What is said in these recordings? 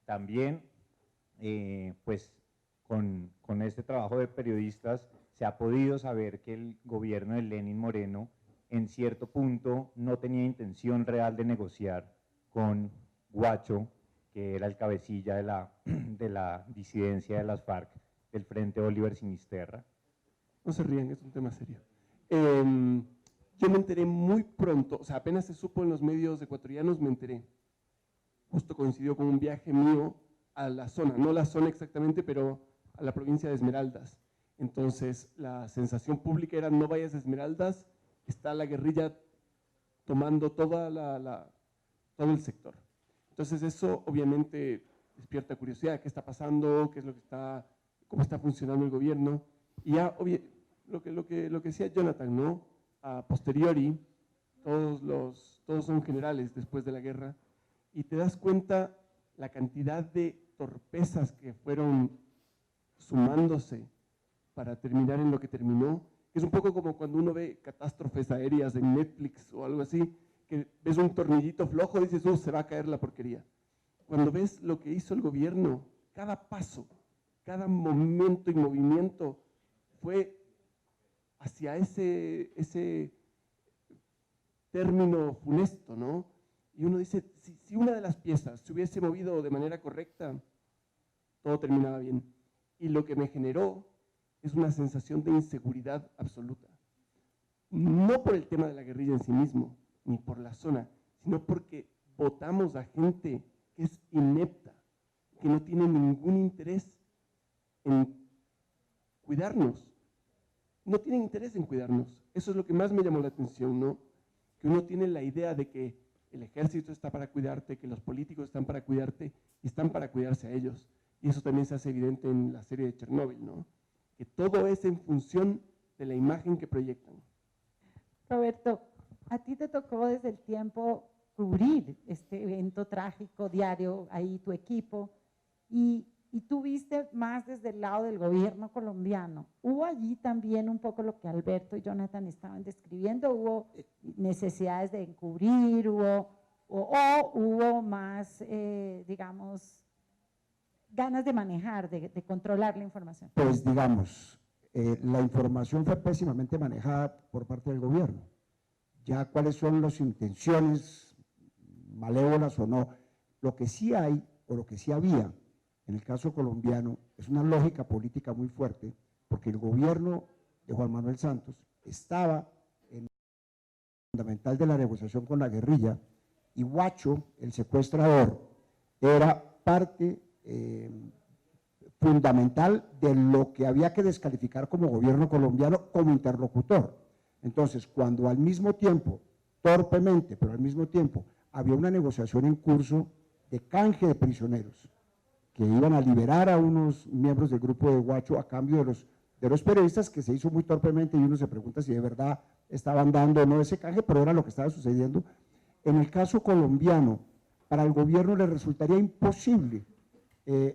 También, pues, con este trabajo de periodistas se ha podido saber que el gobierno de Lenín Moreno en cierto punto no tenía intención real de negociar con Guacho, que era el cabecilla de la disidencia de las FARC, del Frente Oliver Sinisterra. No se rían, es un tema serio. Yo me enteré muy pronto, o sea, apenas se supo en los medios ecuatorianos, me enteré. Justo coincidió con un viaje mío a la zona, no la zona exactamente, pero a la provincia de Esmeraldas. Entonces, la sensación pública era: no vayas a Esmeraldas, está la guerrilla tomando todo el sector. Entonces, eso obviamente despierta curiosidad: ¿qué está pasando? ¿Qué es lo que está, cómo está funcionando el gobierno? Y ya, lo que decía Jonathan, ¿no? A posteriori, todos son generales después de la guerra, y te das cuenta la cantidad de torpezas que fueron sumándose para terminar en lo que terminó. Es un poco como cuando uno ve catástrofes aéreas en Netflix o algo así, que ves un tornillito flojo y dices: se va a caer la porquería. Cuando ves lo que hizo el gobierno, cada paso, cada momento y movimiento fue hacia ese término funesto, ¿no? Y uno dice: si una de las piezas se hubiese movido de manera correcta, todo terminaba bien. Y lo que me generó es una sensación de inseguridad absoluta. No por el tema de la guerrilla en sí mismo, ni por la zona, sino porque votamos a gente que es inepta, que no tiene ningún interés en cuidarnos. No tienen interés en cuidarnos. Eso es lo que más me llamó la atención, ¿no? Que uno tiene la idea de que el ejército está para cuidarte, que los políticos están para cuidarte y están para cuidarse a ellos. Y eso también se hace evidente en la serie de Chernóbil, ¿no? Que todo es en función de la imagen que proyectan. Roberto, a ti te tocó desde el tiempo cubrir este evento trágico diario, ahí tu equipo, y tú viste más desde el lado del gobierno colombiano. ¿Hubo allí también un poco lo que Alberto y Jonathan estaban describiendo? ¿Hubo necesidades de encubrir? ¿Hubo más, digamos, ganas de manejar, de controlar la información? Pues digamos, la información fue pésimamente manejada por parte del gobierno. Ya cuáles son las intenciones, malévolas o no, lo que sí hay, o lo que sí había, en el caso colombiano, es una lógica política muy fuerte, porque el gobierno de Juan Manuel Santos estaba en el fundamental de la negociación con la guerrilla, y Guacho, el secuestrador, era parte fundamental de lo que había que descalificar como gobierno colombiano como interlocutor. Entonces, cuando al mismo tiempo, torpemente, pero al mismo tiempo, había una negociación en curso de canje de prisioneros, que iban a liberar a unos miembros del grupo de Guacho a cambio de los periodistas, que se hizo muy torpemente, y uno se pregunta si de verdad estaban dando o no ese canje, pero era lo que estaba sucediendo. En el caso colombiano, para el gobierno le resultaría imposible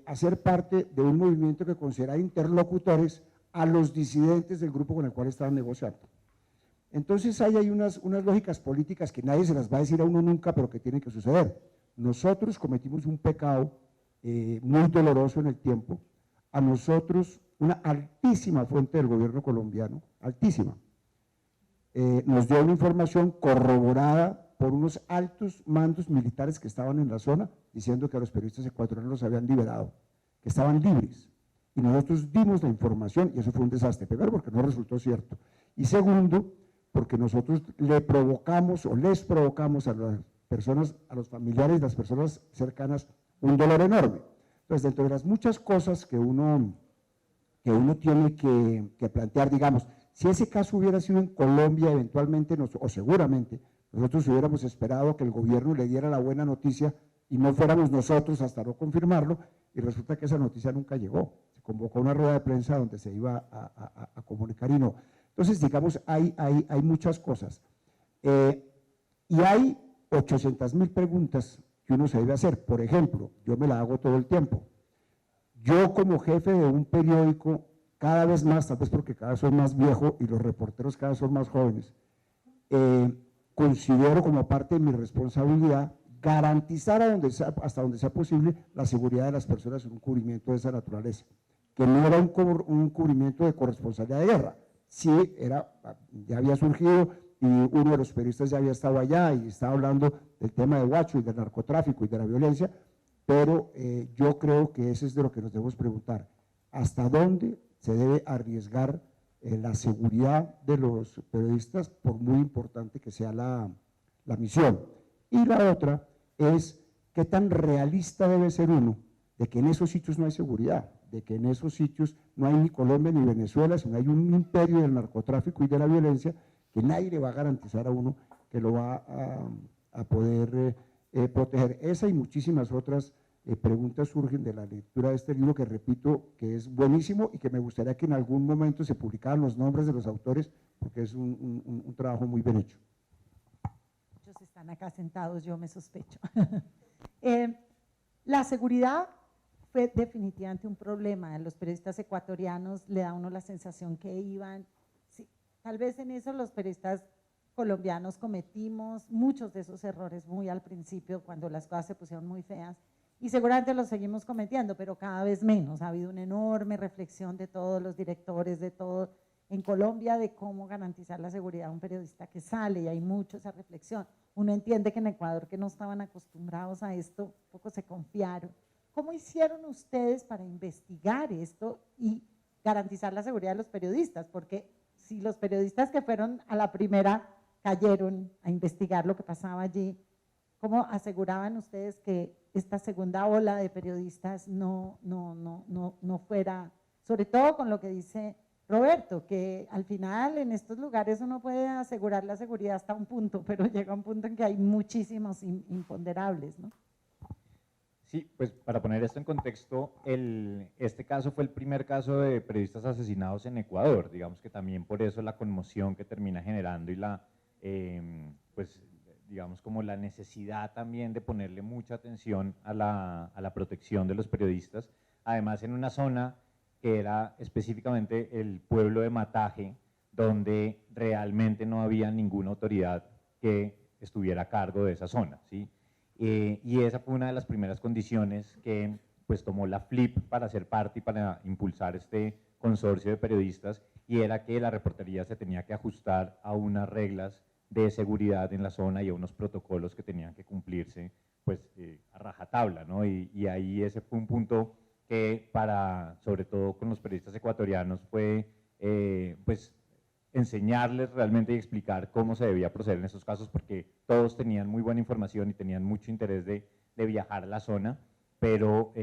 hacer parte de un movimiento que considera interlocutores a los disidentes del grupo con el cual estaban negociando. Entonces hay unas lógicas políticas que nadie se las va a decir a uno nunca, pero que tienen que suceder. Nosotros cometimos un pecado muy doloroso en el tiempo. A nosotros, una altísima fuente del gobierno colombiano, altísima, nos dio una información corroborada por unos altos mandos militares que estaban en la zona, diciendo que a los periodistas ecuatorianos los habían liberado, que estaban libres. Y nosotros dimos la información, y eso fue un desastre. Primero, porque no resultó cierto. Y segundo, porque nosotros le provocamos o les provocamos a las personas, a los familiares, las personas cercanas, un dolor enorme. Entonces, dentro de las muchas cosas que uno tiene que plantear, digamos, si ese caso hubiera sido en Colombia, eventualmente, o seguramente, nosotros hubiéramos esperado que el gobierno le diera la buena noticia y no fuéramos nosotros hasta no confirmarlo, y resulta que esa noticia nunca llegó. Se convocó una rueda de prensa donde se iba a comunicar y no. Entonces, digamos, hay muchas cosas. Y hay 800.000 preguntas que uno se debe hacer. Por ejemplo, yo me la hago todo el tiempo. Yo, como jefe de un periódico, cada vez más, tal vez porque cada vez soy más viejo y los reporteros cada vez son más jóvenes, considero como parte de mi responsabilidad garantizar hasta donde sea posible la seguridad de las personas en un cubrimiento de esa naturaleza, que no era un cubrimiento de corresponsabilidad de guerra, sí ya había surgido y uno de los periodistas ya había estado allá y estaba hablando del tema de Huacho y del narcotráfico y de la violencia, pero yo creo que eso es de lo que nos debemos preguntar, ¿hasta dónde se debe arriesgar la seguridad de los periodistas, por muy importante que sea la misión? Y la otra es, ¿qué tan realista debe ser uno de que en esos sitios no hay seguridad, de que en esos sitios no hay ni Colombia ni Venezuela, sino hay un imperio del narcotráfico y de la violencia que nadie le va a garantizar a uno que lo va a poder proteger? Esa y muchísimas otras preguntas surgen de la lectura de este libro, que repito que es buenísimo y que me gustaría que en algún momento se publicaran los nombres de los autores, porque es un trabajo muy bien hecho. Muchos están acá sentados, yo me sospecho. La seguridad fue definitivamente un problema. Los periodistas ecuatorianos le da a uno la sensación que iban, sí, tal vez en eso los periodistas colombianos cometimos muchos de esos errores muy al principio, cuando las cosas se pusieron muy feas, y seguramente los seguimos cometiendo, pero cada vez menos. Ha habido una enorme reflexión de todos los directores, de todo en Colombia, de cómo garantizar la seguridad de un periodista que sale, y hay mucho esa reflexión. Uno entiende que en Ecuador, que no estaban acostumbrados a esto, poco se confiaron. ¿Cómo hicieron ustedes para investigar esto y garantizar la seguridad de los periodistas? Porque si los periodistas que fueron a la primera cayeron a investigar lo que pasaba allí, ¿cómo aseguraban ustedes que esta segunda ola de periodistas no fuera, sobre todo con lo que dice Roberto, que al final en estos lugares uno puede asegurar la seguridad hasta un punto, pero llega un punto en que hay muchísimos imponderables, ¿no? Sí, pues para poner esto en contexto, este caso fue el primer caso de periodistas asesinados en Ecuador, digamos que también por eso la conmoción que termina generando y pues digamos como la necesidad también de ponerle mucha atención a la protección de los periodistas, además en una zona que era específicamente el pueblo de Mataje, donde realmente no había ninguna autoridad que estuviera a cargo de esa zona, ¿sí? Y esa fue una de las primeras condiciones que pues tomó la FLIP para ser parte y para impulsar este consorcio de periodistas, y era que la reportería se tenía que ajustar a unas reglas de seguridad en la zona y a unos protocolos que tenían que cumplirse pues a rajatabla, ¿no? Y ahí ese fue un punto que sobre todo con los periodistas ecuatorianos fue pues enseñarles realmente y explicar cómo se debía proceder en esos casos, porque todos tenían muy buena información y tenían mucho interés de viajar a la zona, pero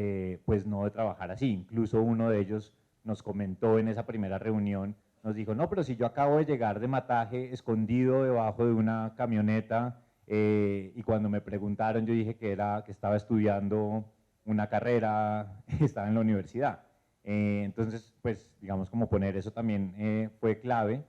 pues no de trabajar así. Incluso uno de ellos nos comentó en esa primera reunión, nos dijo, no, pero si yo acabo de llegar de Mataje escondido debajo de una camioneta, y cuando me preguntaron yo dije que estaba estudiando una carrera, estaba en la universidad. Entonces, pues digamos como poner eso también fue clave,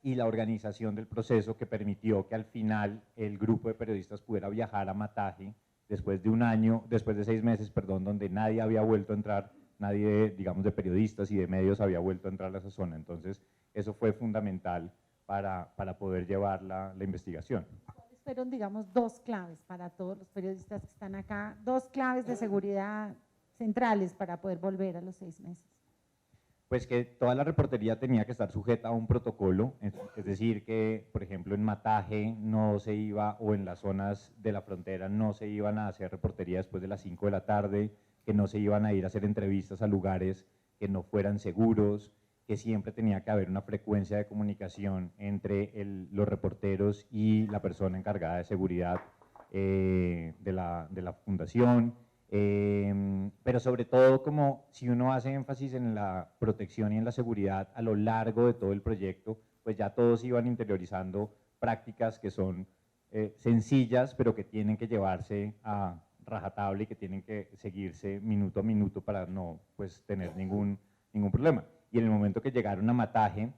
y la organización del proceso que permitió que al final el grupo de periodistas pudiera viajar a Mataje después de 6 meses, perdón, donde nadie había vuelto a entrar, nadie, digamos, de periodistas y de medios había vuelto a entrar a esa zona. Entonces, eso fue fundamental para poder llevar la investigación. ¿Cuáles fueron, digamos, 2 claves para todos los periodistas que están acá, 2 claves de seguridad centrales para poder volver a los 6 meses? Pues que toda la reportería tenía que estar sujeta a un protocolo, es decir, que por ejemplo en Mataje no se iba, o en las zonas de la frontera no se iban a hacer reportería después de las 5 de la tarde, que no se iban a ir a hacer entrevistas a lugares que no fueran seguros, que siempre tenía que haber una frecuencia de comunicación entre los reporteros y la persona encargada de seguridad de la fundación. Pero sobre todo, como si uno hace énfasis en la protección y en la seguridad a lo largo de todo el proyecto, pues ya todos iban interiorizando prácticas que son sencillas, pero que tienen que llevarse a rajatabla y que tienen que seguirse minuto a minuto para no pues, tener ningún problema. Y en el momento que llegaron a Mataje,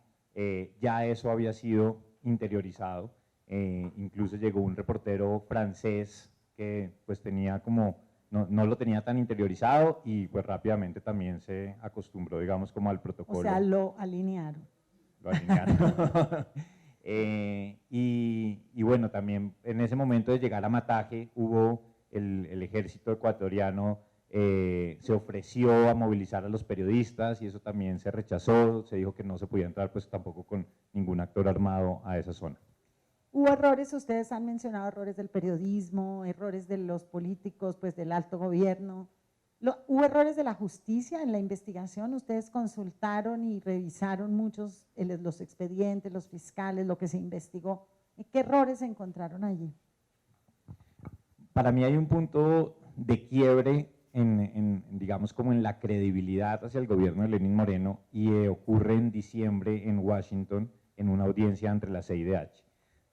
ya eso había sido interiorizado, incluso llegó un reportero francés que pues tenía como... No lo tenía tan interiorizado y pues rápidamente también se acostumbró, digamos, como al protocolo. O sea, lo alinearon. Lo alinearon. Y bueno, también en ese momento de llegar a Mataje hubo el ejército ecuatoriano se ofreció a movilizar a los periodistas y eso también se rechazó, se dijo que no se podía entrar pues tampoco con ningún actor armado a esa zona. Hubo errores, ustedes han mencionado errores del periodismo, errores de los políticos, pues del alto gobierno. ¿Hubo errores de la justicia en la investigación? ¿Ustedes consultaron y revisaron muchos los expedientes, los fiscales, lo que se investigó? ¿Qué errores se encontraron allí? Para mí hay un punto de quiebre digamos, como en la credibilidad hacia el gobierno de Lenín Moreno y ocurre en diciembre en Washington en una audiencia entre la CIDH.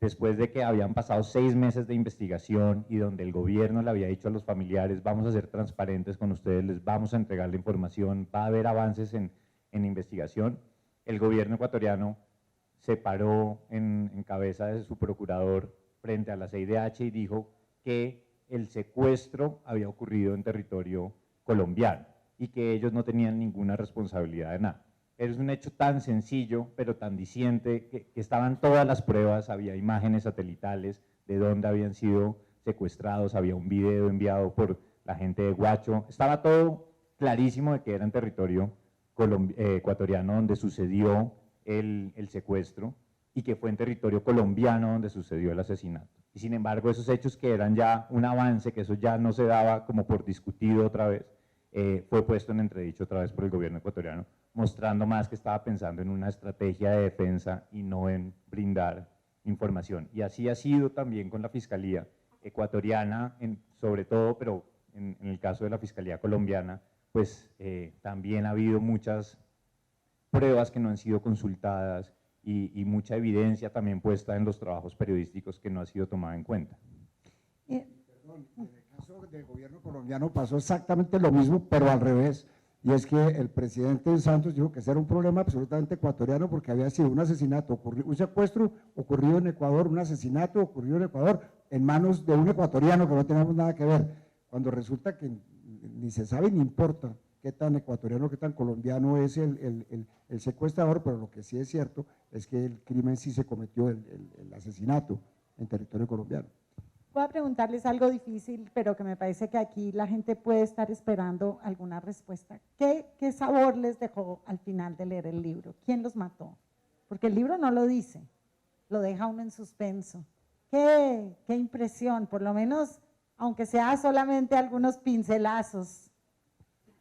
Después de que habían pasado 6 meses de investigación y donde el gobierno le había dicho a los familiares, vamos a ser transparentes con ustedes, les vamos a entregar la información, va a haber avances en investigación, el gobierno ecuatoriano se paró en cabeza de su procurador frente a la CIDH y dijo que el secuestro había ocurrido en territorio colombiano y que ellos no tenían ninguna responsabilidad de nada. Es un hecho tan sencillo, pero tan diciente, que estaban todas las pruebas, había imágenes satelitales de dónde habían sido secuestrados, había un video enviado por la gente de Guacho, estaba todo clarísimo de que era en territorio ecuatoriano donde sucedió el secuestro y que fue en territorio colombiano donde sucedió el asesinato. Y sin embargo, esos hechos que eran ya un avance, que eso ya no se daba como por discutido otra vez, fue puesto en entredicho otra vez por el gobierno ecuatoriano, mostrando más que estaba pensando en una estrategia de defensa y no en brindar información. Y así ha sido también con la Fiscalía ecuatoriana, sobre todo, pero en el caso de la Fiscalía colombiana, pues también ha habido muchas pruebas que no han sido consultadas, y mucha evidencia también puesta en los trabajos periodísticos que no ha sido tomada en cuenta. Perdón, en el caso del gobierno colombiano pasó exactamente lo mismo, pero al revés, y es que el presidente Santos dijo que ese era un problema absolutamente ecuatoriano porque había sido un asesinato, un secuestro ocurrido en Ecuador, un asesinato ocurrido en Ecuador en manos de un ecuatoriano que no teníamos nada que ver, cuando resulta que ni se sabe ni importa qué tan ecuatoriano, qué tan colombiano es el secuestrador, pero lo que sí es cierto es que el crimen sí se cometió, el asesinato en territorio colombiano. Voy a preguntarles algo difícil, pero que me parece que aquí la gente puede estar esperando alguna respuesta. ¿Qué sabor les dejó al final de leer el libro? ¿Quién los mató? Porque el libro no lo dice, lo deja uno en suspenso. ¿Qué impresión? Por lo menos, aunque sea solamente algunos pincelazos.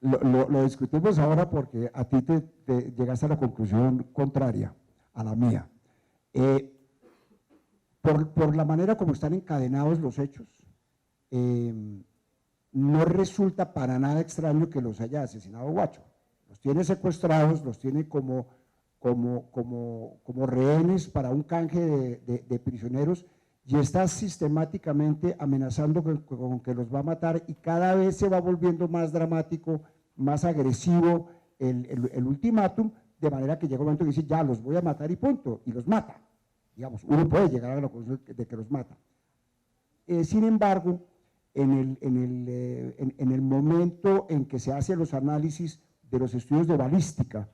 Lo discutimos ahora porque a ti te llegaste a la conclusión contraria a la mía. Por la manera como están encadenados los hechos, no resulta para nada extraño que los haya asesinado Guacho. Los tiene secuestrados, los tiene como rehenes para un canje de prisioneros y está sistemáticamente amenazando con que los va a matar y cada vez se va volviendo más dramático, más agresivo el ultimátum, de manera que llega un momento que dice, ya los voy a matar y punto, y los mata. Digamos, uno puede llegar a la conclusión de que los mata. Sin embargo, en el momento en que se hacen los análisis de los estudios de balística,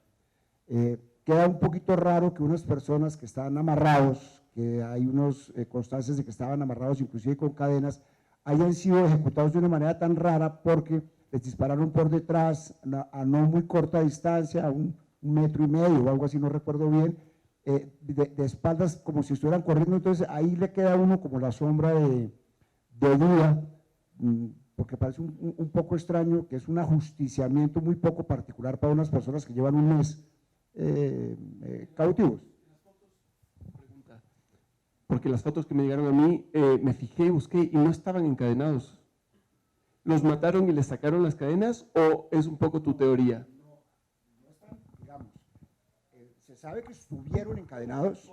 queda un poquito raro que unas personas que están amarrados, que hay unos constancias de que estaban amarrados inclusive con cadenas, hayan sido ejecutados de una manera tan rara porque les dispararon por detrás a no muy corta distancia, a 1,5 metros o algo así, no recuerdo bien, de espaldas como si estuvieran corriendo. Entonces ahí le queda a uno como la sombra de duda, porque parece un poco extraño, que es un ajusticiamiento muy poco particular para unas personas que llevan un mes cautivos. Porque las fotos que me llegaron a mí, me fijé, busqué y no estaban encadenados. ¿Los mataron y les sacaron las cadenas o es un poco tu teoría? No están, digamos, se sabe que estuvieron encadenados,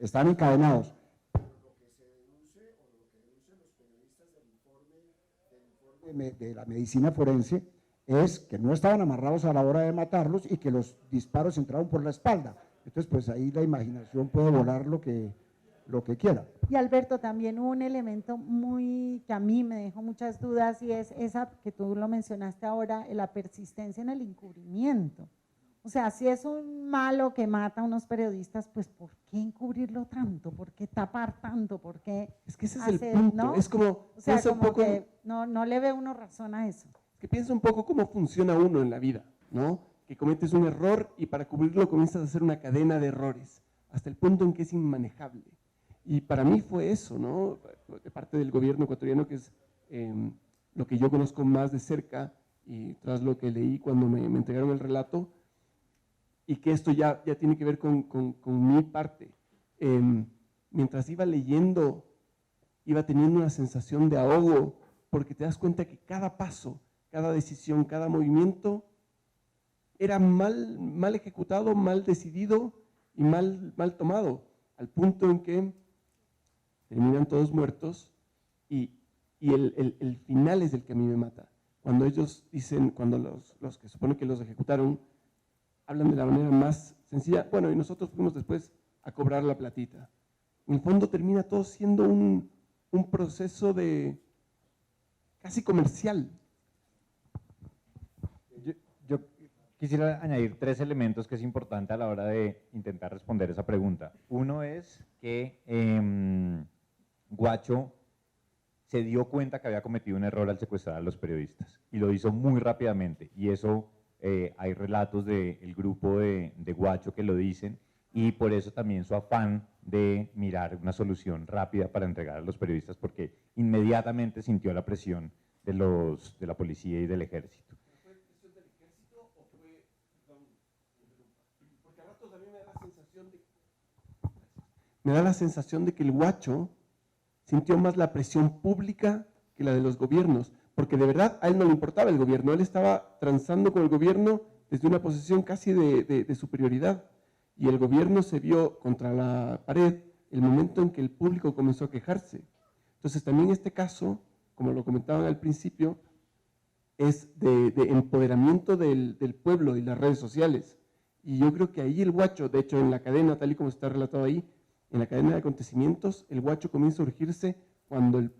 están encadenados. Pero lo que se deduce, o lo que deducen los periodistas del informe de la medicina forense, es que no estaban amarrados a la hora de matarlos y que los disparos entraron por la espalda. Entonces, pues ahí la imaginación puede volar lo que quiera. Y Alberto, también un elemento que a mí me dejó muchas dudas y es esa que tú lo mencionaste ahora, la persistencia en el encubrimiento. O sea, si es un malo que mata a unos periodistas, pues ¿por qué encubrirlo tanto? ¿Por qué tapar tanto? ¿Por qué Es que ese es hacer, el punto, ¿no? es como, O sea, piensa un como poco, que no le ve uno razón a eso. que piensa un poco cómo funciona uno en la vida, ¿no? Que cometes un error y para cubrirlo comienzas a hacer una cadena de errores, hasta el punto en que es inmanejable. Y para mí fue eso, ¿no? De parte del gobierno ecuatoriano, que es lo que yo conozco más de cerca y tras lo que leí cuando me entregaron el relato, y que esto ya tiene que ver con mi parte. Mientras iba leyendo, iba teniendo una sensación de ahogo, porque te das cuenta que cada paso, cada decisión, cada movimiento era mal ejecutado, mal decidido y mal tomado, al punto en que terminan todos muertos y el final es el que a mí me mata. Cuando ellos dicen, cuando los que supone que los ejecutaron, hablan de la manera más sencilla, bueno, y nosotros fuimos después a cobrar la platita. En el fondo termina todo siendo un proceso de casi comercial. Yo quisiera añadir 3 elementos que es importante a la hora de intentar responder esa pregunta. Uno es que Guacho se dio cuenta que había cometido un error al secuestrar a los periodistas y lo hizo muy rápidamente, y eso hay relatos del grupo de Guacho que lo dicen, y por eso también su afán de mirar una solución rápida para entregar a los periodistas, porque inmediatamente sintió la presión de la policía y del ejército. ¿Fue presión del ejército o fue, perdón, porque a ratos a mí me da la sensación de que el Guacho sintió más la presión pública que la de los gobiernos, porque de verdad a él no le importaba el gobierno, él estaba transando con el gobierno desde una posición casi de superioridad, y el gobierno se vio contra la pared el momento en que el público comenzó a quejarse. Entonces también este caso, como lo comentaban al principio, es de empoderamiento del pueblo y las redes sociales, y yo creo que ahí el Guacho, de hecho en la cadena, tal y como está relatado ahí, en la cadena de acontecimientos, el Guacho comienza a urgirse cuando el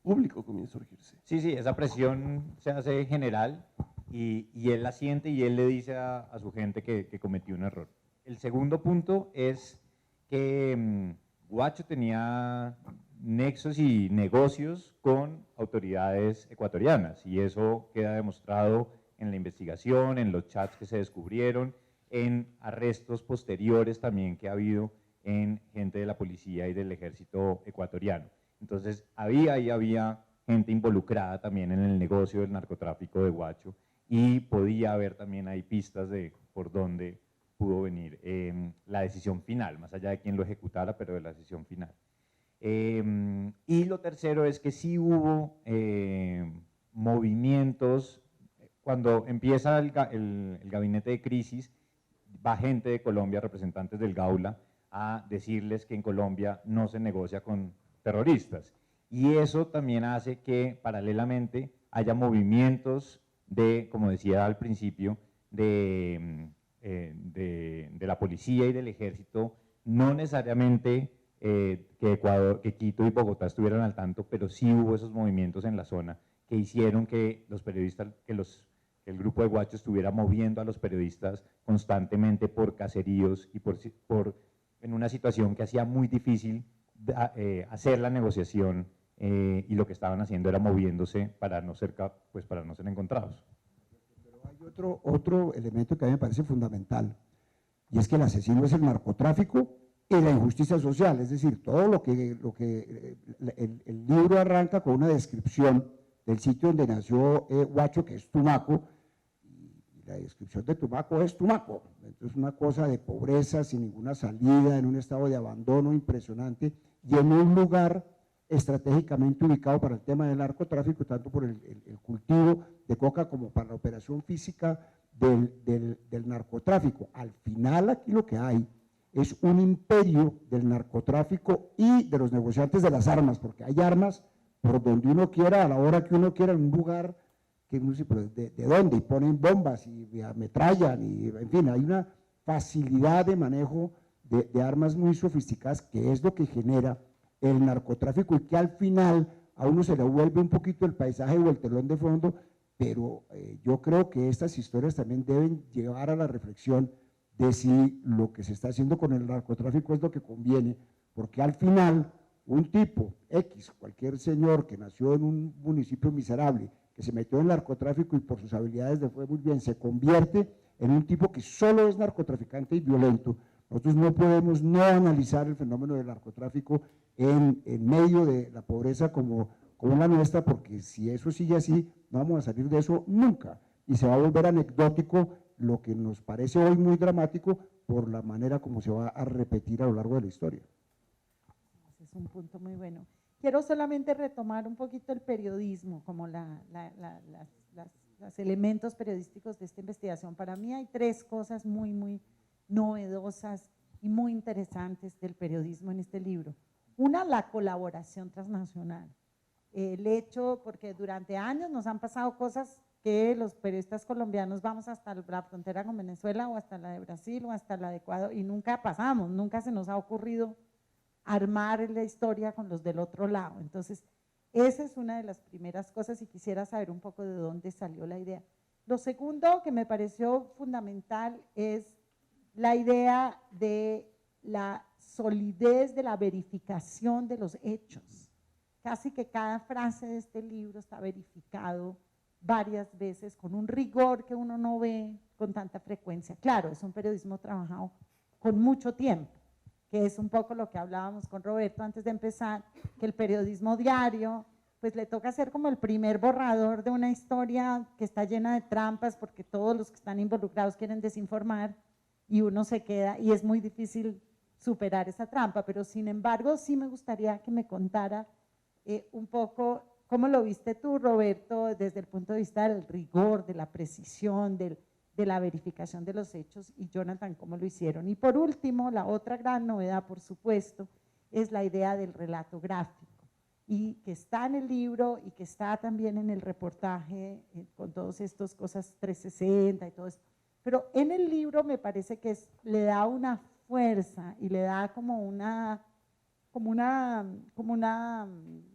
público comienza a urgirse. Sí, esa presión se hace general y él la siente y él le dice a su gente que cometió un error. El segundo punto es que Guacho tenía nexos y negocios con autoridades ecuatorianas, y eso queda demostrado en la investigación, en los chats que se descubrieron, en arrestos posteriores también que ha habido en gente de la policía y del ejército ecuatoriano. Entonces había gente involucrada también en el negocio del narcotráfico de Guacho, y podía haber también ahí pistas de por dónde pudo venir la decisión final, más allá de quién lo ejecutara, pero de la decisión final. Y lo tercero es que sí hubo movimientos. Cuando empieza el gabinete de crisis, va gente de Colombia, representantes del Gaula, a decirles que en Colombia no se negocia con terroristas. Y eso también hace que paralelamente haya movimientos de, como decía al principio, de la policía y del ejército, no necesariamente que Quito y Bogotá estuvieran al tanto, pero sí hubo esos movimientos en la zona que hicieron que los periodistas, el grupo de Guacho estuviera moviendo a los periodistas constantemente por caseríos y en una situación que hacía muy difícil hacer la negociación, y lo que estaban haciendo era moviéndose para no ser encontrados. Pero hay otro elemento que a mí me parece fundamental, y es que el asesino es el narcotráfico y la injusticia social. Es decir, todo lo que el libro arranca con una descripción del sitio donde nació Guacho, que es Tumaco, y la descripción de Tumaco es Tumaco. Entonces, una cosa de pobreza, sin ninguna salida, en un estado de abandono impresionante, y en un lugar estratégicamente ubicado para el tema del narcotráfico, tanto por el cultivo de coca como para la operación física del narcotráfico. Al final, aquí lo que hay es un imperio del narcotráfico y de los negociantes de las armas, porque hay armas por donde uno quiera, a la hora que uno quiera, en un lugar que uno dice, pero ¿de dónde? Y ponen bombas y ametrallan, y en fin, hay una facilidad de manejo de armas muy sofisticadas, que es lo que genera el narcotráfico, y que al final a uno se le vuelve un poquito el paisaje o el telón de fondo, pero yo creo que estas historias también deben llevar a la reflexión de si lo que se está haciendo con el narcotráfico es lo que conviene, porque al final un tipo X, cualquier señor que nació en un municipio miserable, que se metió en el narcotráfico y por sus habilidades le fue muy bien, se convierte en un tipo que solo es narcotraficante y violento. Nosotros no podemos no analizar el fenómeno del narcotráfico en medio de la pobreza como la nuestra, porque si eso sigue así, no vamos a salir de eso nunca, y se va a volver anecdótico lo que nos parece hoy muy dramático por la manera como se va a repetir a lo largo de la historia. Ese es un punto muy bueno. Quiero solamente retomar un poquito el periodismo, como los elementos periodísticos de esta investigación. Para mí hay tres cosas muy novedosas y muy interesantes del periodismo en este libro. Una, la colaboración transnacional. El hecho, porque durante años nos han pasado cosas que los periodistas colombianos vamos hasta la frontera con Venezuela o hasta la de Brasil o hasta la de Ecuador y nunca pasamos, nunca se nos ha ocurrido armar la historia con los del otro lado. Entonces, esa es una de las primeras cosas y quisiera saber un poco de dónde salió la idea. Lo segundo que me pareció fundamental es la idea de la solidez de la verificación de los hechos. Casi que cada frase de este libro está verificado varias veces con un rigor que uno no ve con tanta frecuencia. Claro, es un periodismo trabajado con mucho tiempo, que es un poco lo que hablábamos con Roberto antes de empezar, que el periodismo diario, pues le toca ser como el primer borrador de una historia que está llena de trampas porque todos los que están involucrados quieren desinformar y uno se queda y es muy difícil superar esa trampa, pero sin embargo sí me gustaría que me contara un poco cómo lo viste tú, Roberto, desde el punto de vista del rigor, de la precisión, de la verificación de los hechos, y Jonathan, cómo lo hicieron. Y por último, la otra gran novedad, por supuesto, es la idea del relato gráfico, y que está en el libro y que está también en el reportaje, con todas estas cosas 360 y todo eso. Pero en el libro me parece que le da una fuerza y le da como una,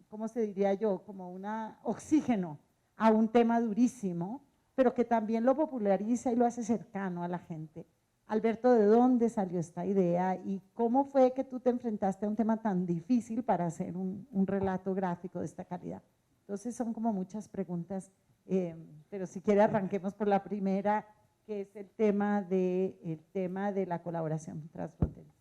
¿cómo se diría yo? Como un oxígeno a un tema durísimo, pero que también lo populariza y lo hace cercano a la gente. Alberto, ¿de dónde salió esta idea y cómo fue que tú te enfrentaste a un tema tan difícil para hacer un relato gráfico de esta calidad? Entonces son como muchas preguntas, pero si quiere arranquemos por la primera, que es el tema de la colaboración transfronteriza.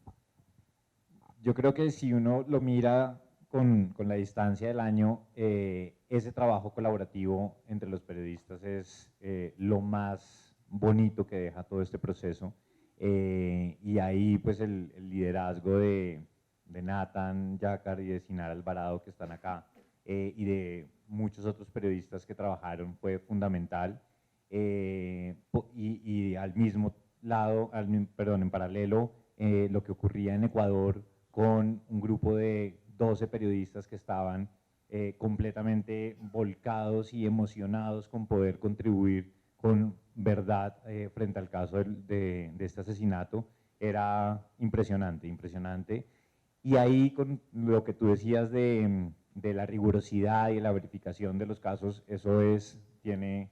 Yo creo que si uno lo mira con la distancia del año, ese trabajo colaborativo entre los periodistas es lo más bonito que deja todo este proceso. Y ahí pues el liderazgo de Nathan Jácar y de Sinar Alvarado, que están acá, y de muchos otros periodistas que trabajaron, fue fundamental. Y al mismo lado, en paralelo, lo que ocurría en Ecuador con un grupo de 12 periodistas que estaban completamente volcados y emocionados con poder contribuir con verdad frente al caso de este asesinato, era impresionante, impresionante. Y ahí con lo que tú decías de la rigurosidad y la verificación de los casos, eso tiene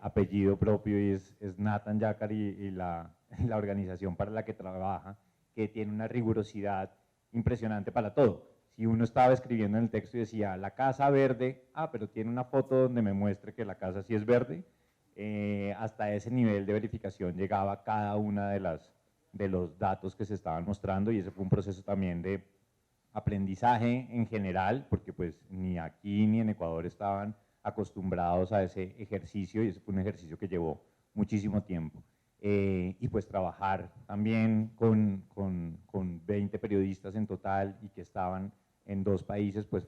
apellido propio y es Nathan Jácar y la organización para la que trabaja, que tiene una rigurosidad impresionante para todo. Si uno estaba escribiendo en el texto y decía, la casa verde, pero tiene una foto donde me muestre que la casa sí es verde, hasta ese nivel de verificación llegaba cada una de los datos que se estaban mostrando, y ese fue un proceso también de aprendizaje en general, porque pues ni aquí ni en Ecuador estaban acostumbrados a ese ejercicio, y ese fue un ejercicio que llevó muchísimo tiempo. Y pues trabajar también con 20 periodistas en total y que estaban en 2 países, pues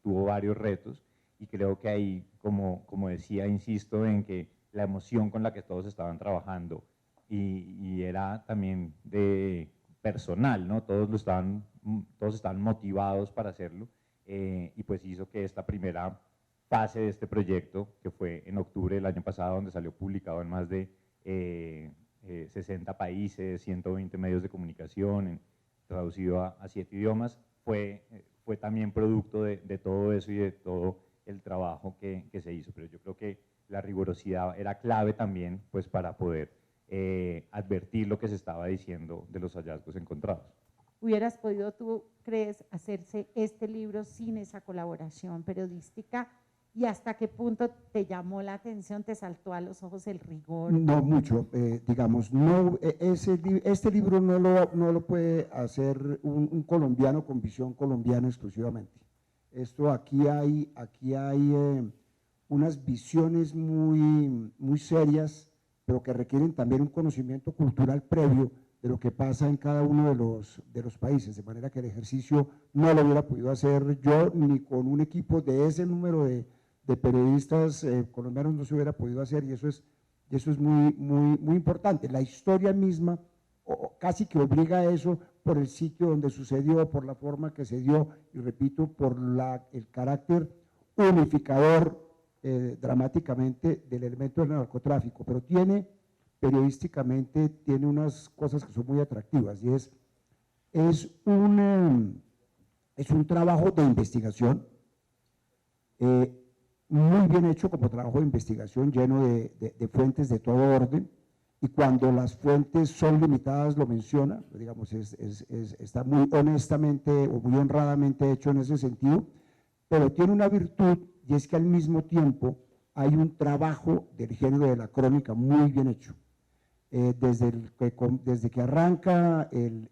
tuvo varios retos, y creo que ahí, como decía, insisto en que la emoción con la que todos estaban trabajando y era también de personal, ¿no? Todos estaban motivados para hacerlo, y pues hizo que esta primera fase de este proyecto, que fue en octubre del año pasado, donde salió publicado en más de 60 países, 120 medios de comunicación, traducido a 7 idiomas, fue también producto de todo eso y de todo el trabajo que se hizo. Pero yo creo que la velocidad era clave también pues, para poder advertir lo que se estaba diciendo de los hallazgos encontrados. ¿Hubieras podido, tú crees, hacerse este libro sin esa colaboración periodística? ¿Y hasta qué punto te llamó la atención, te saltó a los ojos el rigor? No mucho, digamos, no, este libro no lo puede hacer un colombiano con visión colombiana exclusivamente. Aquí hay unas visiones muy serias, pero que requieren también un conocimiento cultural previo de lo que pasa en cada uno de los países, de manera que el ejercicio no lo hubiera podido hacer yo ni con un equipo de ese número de periodistas colombianos no se hubiera podido hacer, y eso es muy importante. La historia misma casi que obliga a eso por el sitio donde sucedió, por la forma que se dio, y repito, por el carácter unificador dramáticamente del elemento del narcotráfico, pero periodísticamente tiene unas cosas que son muy atractivas, y es un trabajo de investigación muy bien hecho como trabajo de investigación, lleno de fuentes de todo orden, y cuando las fuentes son limitadas lo menciona, digamos, está muy honestamente o muy honradamente hecho en ese sentido, pero tiene una virtud, y es que al mismo tiempo hay un trabajo del género de la crónica muy bien hecho. Desde que arranca el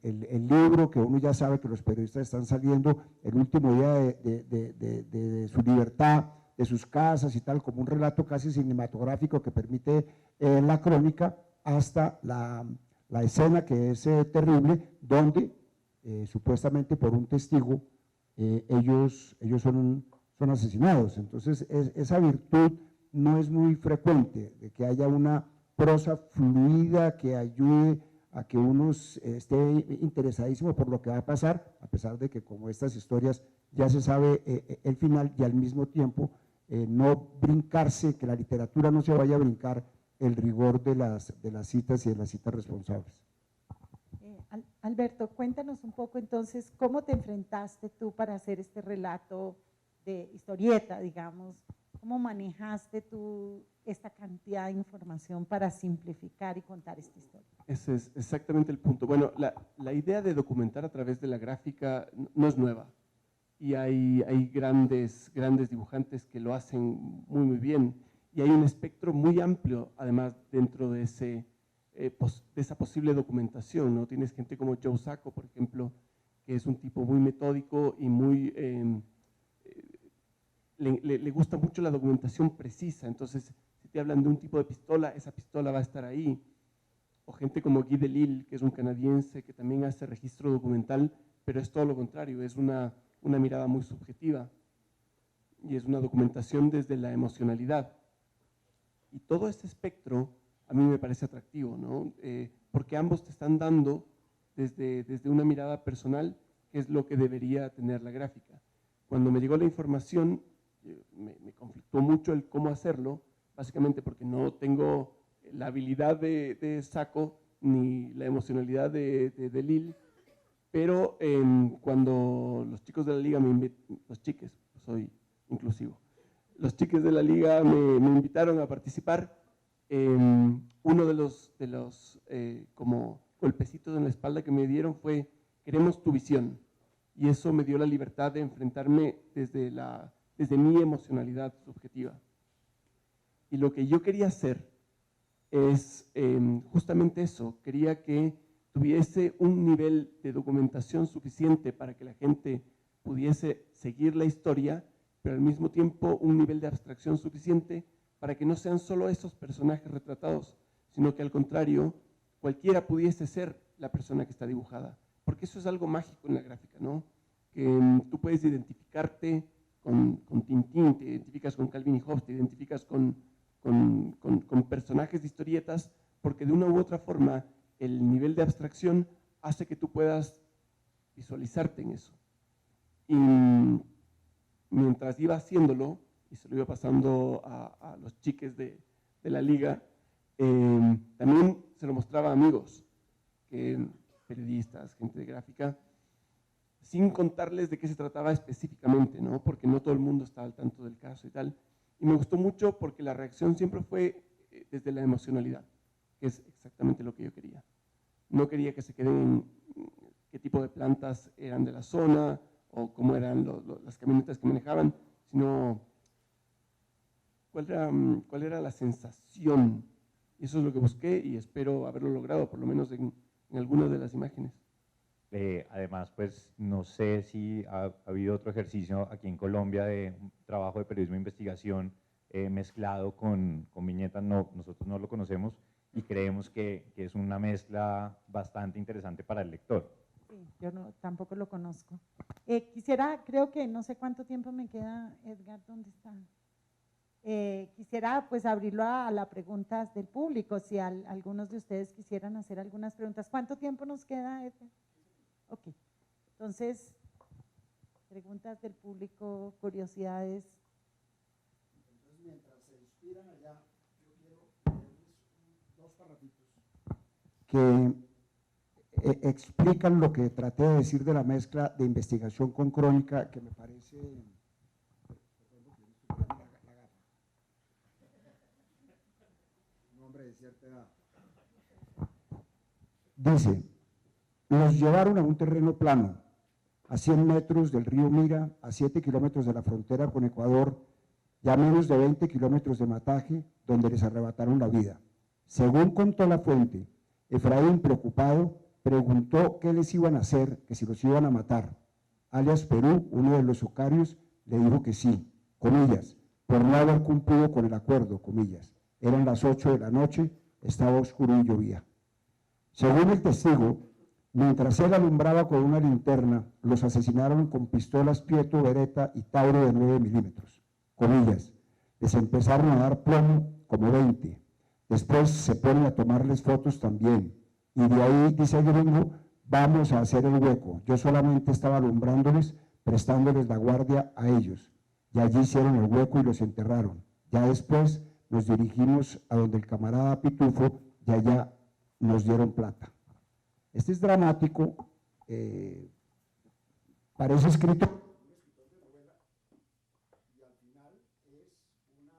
libro, que uno ya sabe que los periodistas están saliendo el último día de su libertad, de sus casas y tal, como un relato casi cinematográfico que permite la crónica, hasta la escena que es terrible, donde supuestamente por un testigo ellos son asesinados. Entonces esa virtud no es muy frecuente, de que haya una prosa fluida que ayude a que uno esté interesadísimo por lo que va a pasar, a pesar de que como estas historias ya se sabe el final, y al mismo tiempo no brincarse, que la literatura no se vaya a brincar el rigor de las citas y de las citas responsables. Alberto, cuéntanos un poco entonces cómo te enfrentaste tú para hacer este relato de historieta, digamos, cómo manejaste tú esta cantidad de información para simplificar y contar esta historia. Ese es exactamente el punto. Bueno, la idea de documentar a través de la gráfica no es nueva, y hay grandes dibujantes que lo hacen muy bien, y hay un espectro muy amplio además dentro de esa posible documentación, ¿no? Tienes gente como Joe Sacco, por ejemplo, que es un tipo muy metódico y muy le gusta mucho la documentación precisa. Entonces, si te hablan de un tipo de pistola, esa pistola va a estar ahí. O gente como Guy Delisle, que es un canadiense que también hace registro documental, pero es todo lo contrario, es una mirada muy subjetiva, y es una documentación desde la emocionalidad. Y todo este espectro a mí me parece atractivo, ¿no? Porque ambos te están dando desde una mirada personal, que es lo que debería tener la gráfica. Cuando me llegó la información, me conflictó mucho el cómo hacerlo, básicamente porque no tengo la habilidad de Sacco ni la emocionalidad de Delisle, pero cuando los chicos de la liga los chiques, soy inclusivo, los chiques de la liga me invitaron a participar, uno de los como golpecitos en la espalda que me dieron fue: queremos tu visión. Y eso me dio la libertad de enfrentarme desde mi emocionalidad subjetiva. Y lo que yo quería hacer es justamente eso. Quería que tuviese un nivel de documentación suficiente para que la gente pudiese seguir la historia, pero al mismo tiempo un nivel de abstracción suficiente para que no sean solo esos personajes retratados, sino que al contrario, cualquiera pudiese ser la persona que está dibujada. Porque eso es algo mágico en la gráfica, ¿no? Que tú puedes identificarte con Tintín, te identificas con Calvin y Hobbes, te identificas con personajes de historietas, porque de una u otra forma el nivel de abstracción hace que tú puedas visualizarte en eso. Y mientras iba haciéndolo, y se lo iba pasando a los chiques de la liga, también se lo mostraba a amigos, periodistas, gente de gráfica, sin contarles de qué se trataba específicamente, ¿no? Porque no todo el mundo estaba al tanto del caso y tal. Y me gustó mucho porque la reacción siempre fue desde la emocionalidad, que es exactamente lo que yo quería. No quería que se queden en qué tipo de plantas eran de la zona o cómo eran las camionetas que manejaban, sino cuál era la sensación. Y eso es lo que busqué y espero haberlo logrado, por lo menos en algunas de las imágenes. Además, pues no sé si ha habido otro ejercicio aquí en Colombia de un trabajo de periodismo de investigación mezclado con viñetas. No, nosotros no lo conocemos y creemos que es una mezcla bastante interesante para el lector. Sí, yo tampoco lo conozco. Quisiera, creo que no sé cuánto tiempo me queda, Edgar, ¿dónde está? Quisiera pues abrirlo a las preguntas del público, si algunos de ustedes quisieran hacer algunas preguntas. ¿Cuánto tiempo nos queda, Edgar? Ok, entonces, preguntas del público, curiosidades. Entonces, mientras se inspiran allá, yo quiero leerles dos parrafitos que explican lo que traté de decir de la mezcla de investigación con crónica, que me parece… Un hombre de cierta edad. Dice… Los llevaron a un terreno plano, a 100 metros del río Mira, a 7 kilómetros de la frontera con Ecuador, y a menos de 20 kilómetros de Mataje, donde les arrebataron la vida. Según contó la fuente, Efraín, preocupado, preguntó qué les iban a hacer, que si los iban a matar. Alias Perú, uno de los sicarios, le dijo que sí, comillas, por no haber cumplido con el acuerdo, comillas. Eran las 8 de la noche, estaba oscuro y llovía. Según el testigo, mientras él alumbraba con una linterna, los asesinaron con pistolas Pietro, Beretta y Tauro de 9 milímetros. Comillas, les empezaron a dar plomo como 20. Después se ponen a tomarles fotos también. Y de ahí, dice el gringo, vamos a hacer el hueco. Yo solamente estaba alumbrándoles, prestándoles la guardia a ellos. Y allí hicieron el hueco y los enterraron. Ya después nos dirigimos a donde el camarada Pitufo y allá nos dieron plata. Este es dramático, parece escrito un escritor de novela y al final es una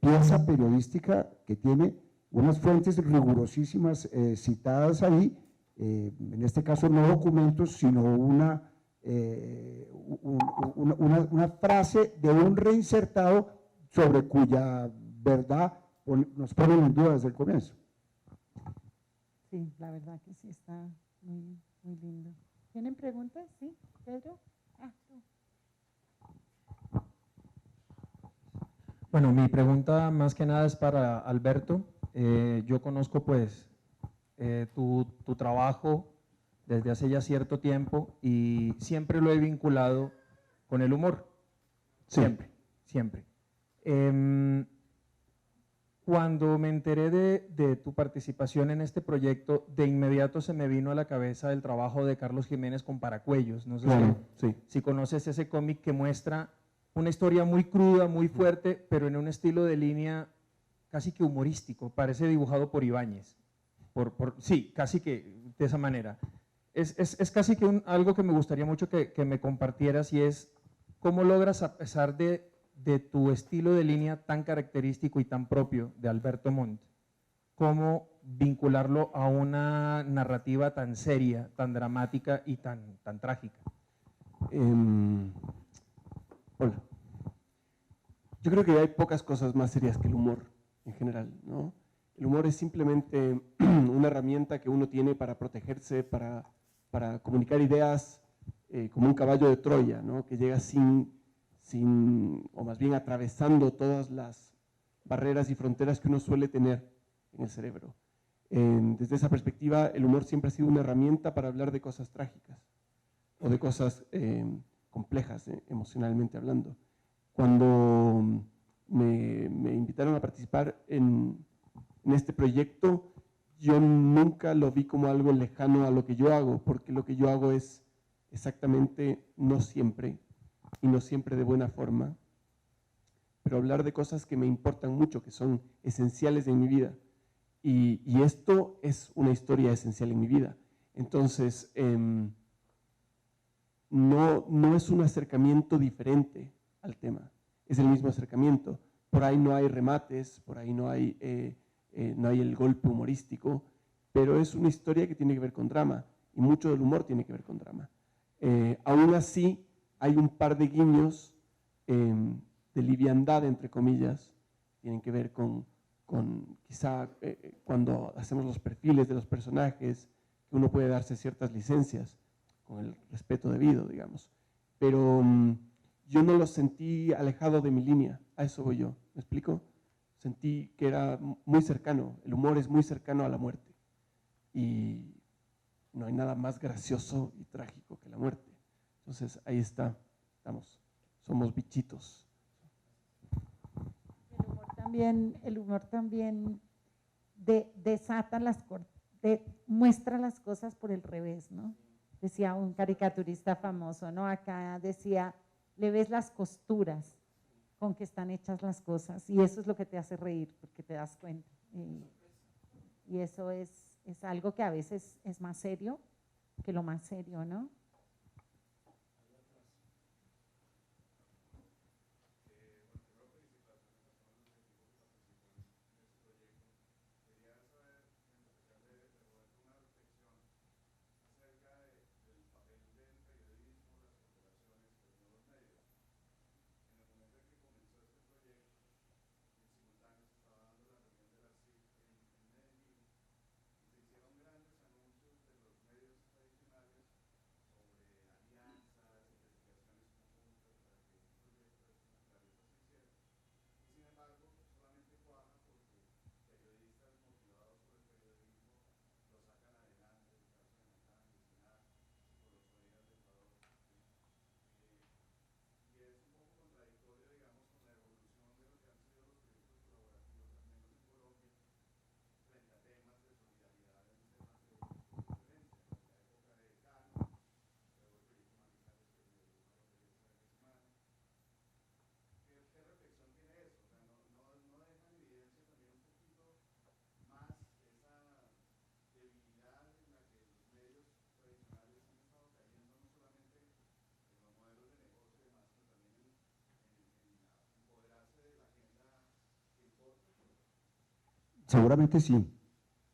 pieza periodística que tiene unas fuentes rigurosísimas citadas ahí, en este caso no documentos, sino una frase de un reinsertado sobre cuya verdad nos ponen en duda desde el comienzo. Sí, la verdad que sí está muy, muy lindo. ¿Tienen preguntas? ¿Sí, Pedro? Tú. Bueno, mi pregunta más que nada es para Alberto. Yo conozco pues tu trabajo desde hace ya cierto tiempo y siempre lo he vinculado con el humor. Siempre, siempre. Cuando me enteré de tu participación en este proyecto, de inmediato se me vino a la cabeza el trabajo de Carlos Jiménez con Paracuellos. No sé si conoces ese cómic que muestra una historia muy cruda, muy fuerte, pero en un estilo de línea casi que humorístico. Parece dibujado por Ibáñez. Sí, casi que de esa manera. Es casi que algo que me gustaría mucho que me compartieras, y es cómo logras, a pesar de tu estilo de línea tan característico y tan propio de Alberto Montt, cómo vincularlo a una narrativa tan seria, tan dramática y tan trágica. Hola. Yo creo que hay pocas cosas más serias que el humor en general, ¿no? El humor es simplemente una herramienta que uno tiene para protegerse, para comunicar ideas, como un caballo de Troya, ¿no? Que llega o más bien atravesando todas las barreras y fronteras que uno suele tener en el cerebro. Desde esa perspectiva, el humor siempre ha sido una herramienta para hablar de cosas trágicas o de cosas complejas, emocionalmente hablando. Cuando me invitaron a participar en este proyecto, yo nunca lo vi como algo lejano a lo que yo hago, porque lo que yo hago es exactamente, no siempre, y no siempre de buena forma, pero hablar de cosas que me importan mucho, que son esenciales en mi vida. Y esto es una historia esencial en mi vida. Entonces, no es un acercamiento diferente al tema, es el mismo acercamiento. por ahí no hay remates, por ahí no hay el golpe humorístico, pero es una historia que tiene que ver con drama, y mucho del humor tiene que ver con drama. Aún así, hay un par de guiños de liviandad, entre comillas, tienen que ver con quizá cuando hacemos los perfiles de los personajes, que uno puede darse ciertas licencias, con el respeto debido, digamos. Pero yo no lo sentí alejado de mi línea, a eso voy yo, ¿me explico? Sentí que era muy cercano, el humor es muy cercano a la muerte. Y no hay nada más gracioso y trágico que la muerte. Entonces, ahí está, estamos, somos bichitos. El humor también desata muestra las cosas por el revés, ¿no? Decía un caricaturista famoso, ¿no? Acá decía, le ves las costuras con que están hechas las cosas, y eso es lo que te hace reír, porque te das cuenta. Y eso es algo que a veces es más serio que lo más serio, ¿no?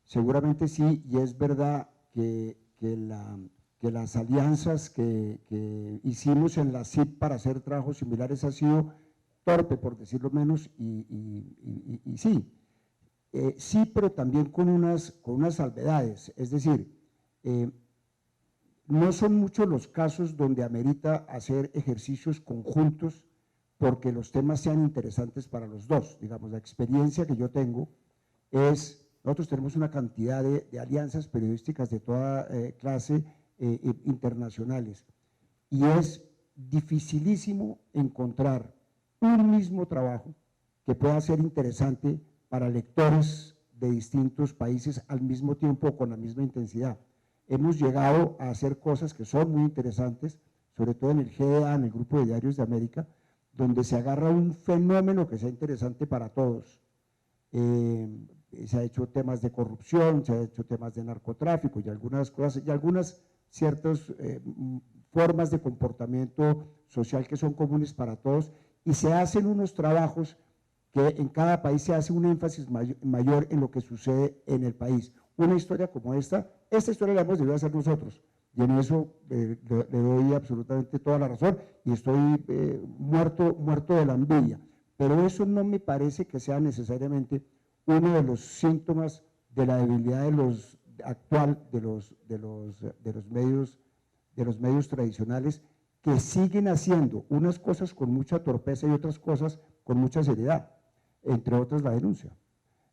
Seguramente sí, y es verdad que las alianzas que hicimos en la CIP para hacer trabajos similares ha sido torpe, por decirlo menos, y sí, sí, pero también con unas salvedades, es decir, no son muchos los casos donde amerita hacer ejercicios conjuntos porque los temas sean interesantes para los dos. Digamos, la experiencia que yo tengo es, nosotros tenemos una cantidad de alianzas periodísticas de toda clase internacionales, y es dificilísimo encontrar un mismo trabajo que pueda ser interesante para lectores de distintos países al mismo tiempo o con la misma intensidad. Hemos llegado a hacer cosas que son muy interesantes, sobre todo en el GDA, en el Grupo de Diarios de América, donde se agarra un fenómeno que sea interesante para todos. Se ha hecho temas de corrupción, se ha hecho temas de narcotráfico y algunas cosas, y algunas ciertas formas de comportamiento social que son comunes para todos, y se hacen unos trabajos que en cada país se hace un énfasis mayor en lo que sucede en el país. Una historia como esta historia la hemos debido hacer nosotros, y en eso le doy absolutamente toda la razón, y estoy muerto de la envidia, pero eso no me parece que sea necesariamente uno de los síntomas de la debilidad actual de los medios tradicionales, que siguen haciendo unas cosas con mucha torpeza y otras cosas con mucha seriedad, entre otras la denuncia,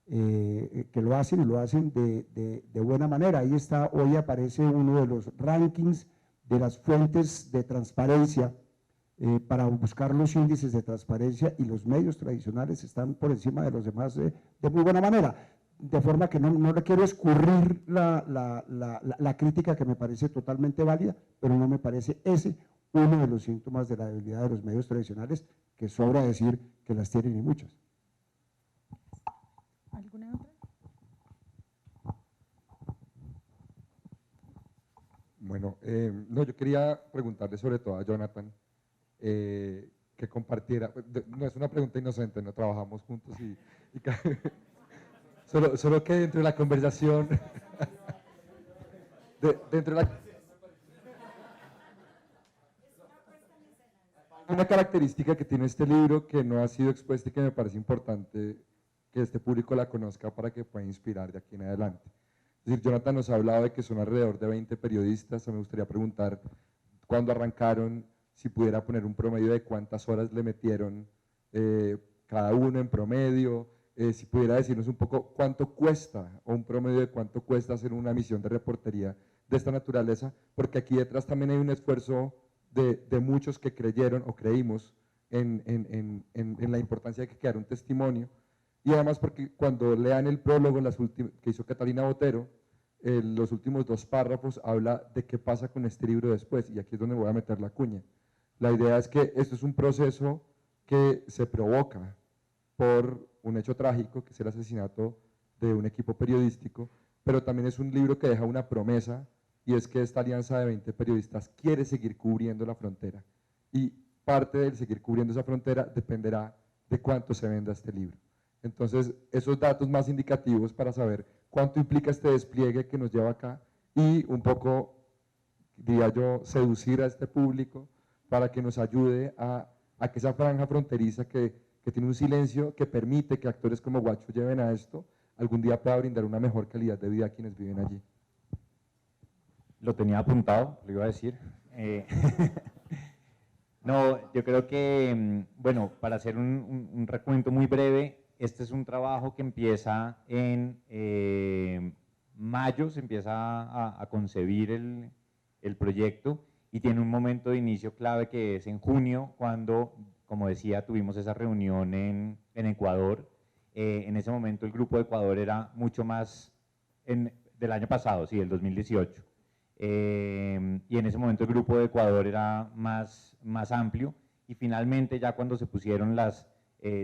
que lo hacen y lo hacen de buena manera. Ahí está, hoy aparece uno de los rankings de las fuentes de transparencia, para buscar los índices de transparencia, y los medios tradicionales están por encima de los demás de muy buena manera, de forma que no le quiero escurrir la crítica, que me parece totalmente válida, pero no me parece ese uno de los síntomas de la debilidad de los medios tradicionales, que sobra decir que las tienen y muchas. ¿Alguna otra? Bueno, no, yo quería preguntarle sobre todo a Jonathan, que compartiera, no es una pregunta inocente, no trabajamos juntos solo que dentro de la conversación, dentro de la... Una característica que tiene este libro que no ha sido expuesta y que me parece importante que este público la conozca para que pueda inspirar de aquí en adelante. Es decir, Jonathan nos ha hablado de que son alrededor de 20 periodistas. Me gustaría preguntar cuándo arrancaron, si pudiera poner un promedio de cuántas horas le metieron cada uno en promedio, si pudiera decirnos un poco cuánto cuesta o un promedio de cuánto cuesta hacer una misión de reportería de esta naturaleza, porque aquí detrás también hay un esfuerzo de muchos que creyeron o creímos en la importancia de que quedara un testimonio, y además porque cuando lean el prólogo que hizo Catalina Botero, los últimos 2 párrafos habla de qué pasa con este libro después, y aquí es donde voy a meter la cuña. La idea es que esto es un proceso que se provoca por un hecho trágico, que es el asesinato de un equipo periodístico, pero también es un libro que deja una promesa, y es que esta alianza de 20 periodistas quiere seguir cubriendo la frontera, y parte del seguir cubriendo esa frontera dependerá de cuánto se venda este libro. Entonces, esos datos más indicativos para saber cuánto implica este despliegue que nos lleva acá, y un poco, diría yo, seducir a este público para que nos ayude a que esa franja fronteriza que tiene un silencio que permite que actores como Guacho lleven a esto, algún día pueda brindar una mejor calidad de vida a quienes viven allí. Lo tenía apuntado, lo iba a decir. No, yo creo que, bueno, para hacer un recuento muy breve, este es un trabajo que empieza en mayo, se empieza a concebir el proyecto, y tiene un momento de inicio clave que es en junio, cuando, como decía, tuvimos esa reunión en Ecuador. En ese momento el Grupo de Ecuador era mucho más del año pasado, sí, del 2018. Y en ese momento el Grupo de Ecuador era más amplio, y finalmente ya cuando se pusieron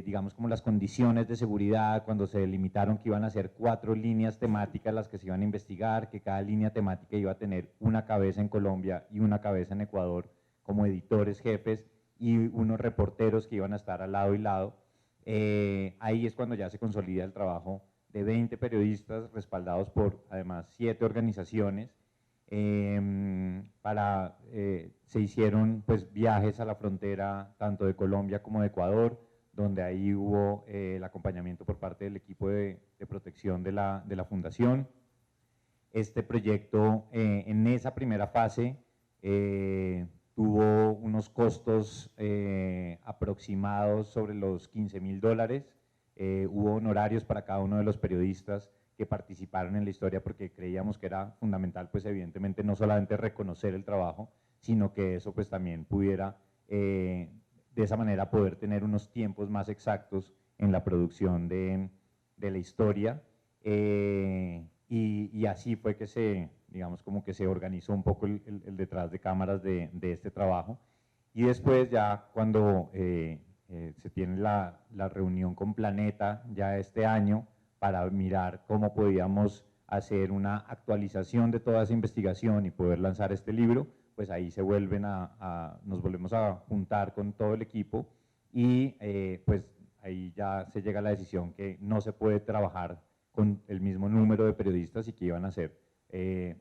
digamos como las condiciones de seguridad, cuando se delimitaron que iban a ser 4 líneas temáticas las que se iban a investigar, que cada línea temática iba a tener una cabeza en Colombia y una cabeza en Ecuador como editores jefes, y unos reporteros que iban a estar al lado y lado, ahí es cuando ya se consolida el trabajo de 20 periodistas respaldados por además 7 organizaciones. Se hicieron pues viajes a la frontera tanto de Colombia como de Ecuador, donde ahí hubo el acompañamiento por parte del equipo de protección de la fundación. Este proyecto en esa primera fase tuvo unos costos aproximados sobre los $15.000. Hubo honorarios para cada uno de los periodistas que participaron en la historia, porque creíamos que era fundamental, pues evidentemente no solamente reconocer el trabajo, sino que eso pues también pudiera de esa manera poder tener unos tiempos más exactos en la producción de la historia, y así fue que digamos como que se organizó un poco el detrás de cámaras de este trabajo. Y después ya cuando se tiene la reunión con Planeta ya este año, para mirar cómo podíamos hacer una actualización de toda esa investigación y poder lanzar este libro, pues ahí nos volvemos a juntar con todo el equipo, y pues ahí ya se llega a la decisión que no se puede trabajar con el mismo número de periodistas, y que iban a ser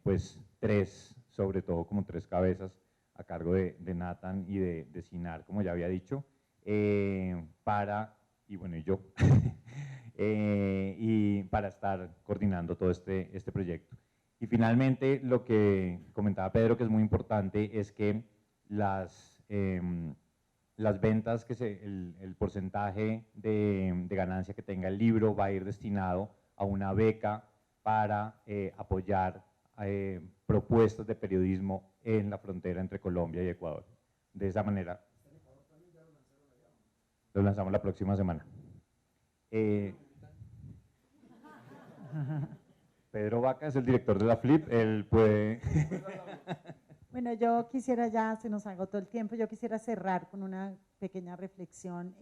pues 3, sobre todo como 3 cabezas a cargo de Nathan y de Sinar, como ya había dicho, y bueno, y yo. Y para estar coordinando todo este proyecto. Y finalmente, lo que comentaba Pedro, que es muy importante, es que las ventas, el porcentaje de ganancia que tenga el libro va a ir destinado a una beca para apoyar propuestas de periodismo en la frontera entre Colombia y Ecuador. De esa manera, lo lanzamos la próxima semana. Pedro Vaca es el director de la FLIP, él puede... Bueno, yo quisiera, ya se nos agotó el tiempo, yo quisiera cerrar con una pequeña reflexión.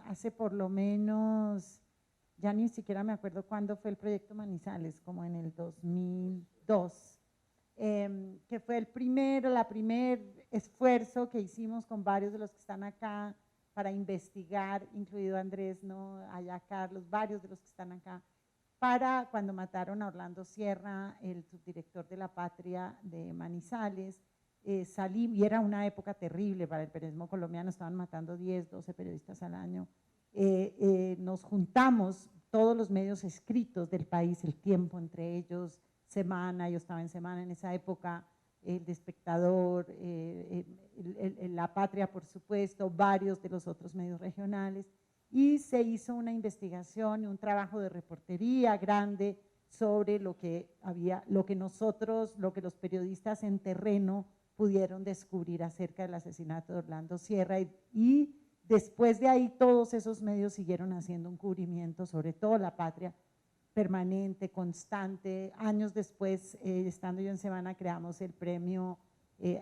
Hace por lo menos, ya ni siquiera me acuerdo cuándo fue el proyecto Manizales, como en el 2002, que fue el primer esfuerzo que hicimos con varios de los que están acá para investigar, incluido Andrés, ¿no? Allá Carlos, varios de los que están acá, para cuando mataron a Orlando Sierra, el subdirector de La Patria de Manizales. Salí, y era una época terrible para el periodismo colombiano, estaban matando 10, 12 periodistas al año. Nos juntamos todos los medios escritos del país, El Tiempo entre ellos, Semana, yo estaba en Semana en esa época, el de Espectador, La Patria, por supuesto, varios de los otros medios regionales, y se hizo una investigación y un trabajo de reportería grande sobre lo que los periodistas en terreno pudieron descubrir acerca del asesinato de Orlando Sierra, y después de ahí todos esos medios siguieron haciendo un cubrimiento, sobre todo La Patria, permanente, constante. Años después, estando yo en Semana, creamos el premio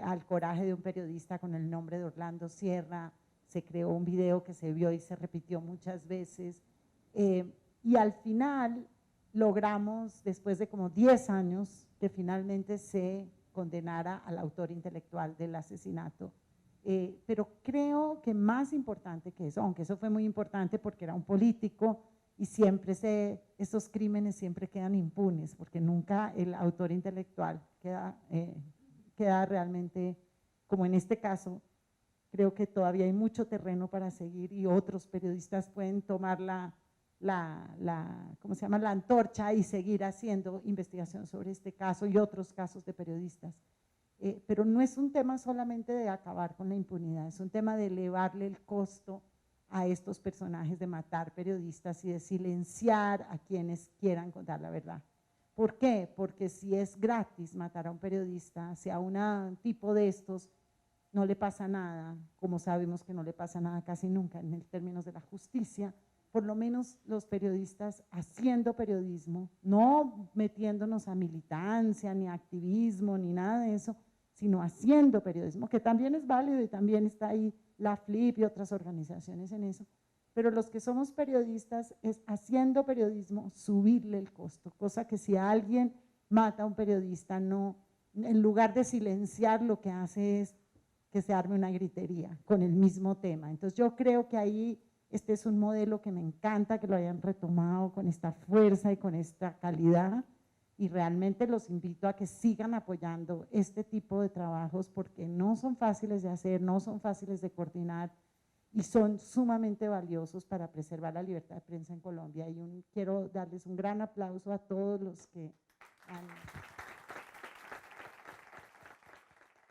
al coraje de un periodista con el nombre de Orlando Sierra. Se creó un video que se vio y se repitió muchas veces. Y al final logramos, después de como 10 años, que finalmente se condenara al autor intelectual del asesinato. Pero creo que más importante que eso, aunque eso fue muy importante porque era un político, y siempre esos crímenes siempre quedan impunes, porque nunca el autor intelectual queda realmente, como en este caso, creo que todavía hay mucho terreno para seguir y otros periodistas pueden tomar ¿cómo se llama?, la antorcha y seguir haciendo investigación sobre este caso y otros casos de periodistas. Pero no es un tema solamente de acabar con la impunidad, es un tema de elevarle el costo a estos personajes, de matar periodistas y de silenciar a quienes quieran contar la verdad. ¿Por qué? Porque si es gratis matar a un periodista, si a un tipo de estos no le pasa nada, como sabemos que no le pasa nada casi nunca en términos de la justicia, por lo menos los periodistas haciendo periodismo, no metiéndonos a militancia, ni activismo, ni nada de eso, sino haciendo periodismo, que también es válido y también está ahí la FLIP y otras organizaciones en eso, pero los que somos periodistas es haciendo periodismo subirle el costo, cosa que si alguien mata a un periodista, no, en lugar de silenciar, lo que hace es que se arme una gritería con el mismo tema. Entonces yo creo que ahí este es un modelo que me encanta que lo hayan retomado con esta fuerza y con esta calidad, y realmente los invito a que sigan apoyando este tipo de trabajos porque no son fáciles de hacer, no son fáciles de coordinar y son sumamente valiosos para preservar la libertad de prensa en Colombia. Y quiero darles un gran aplauso a todos los que han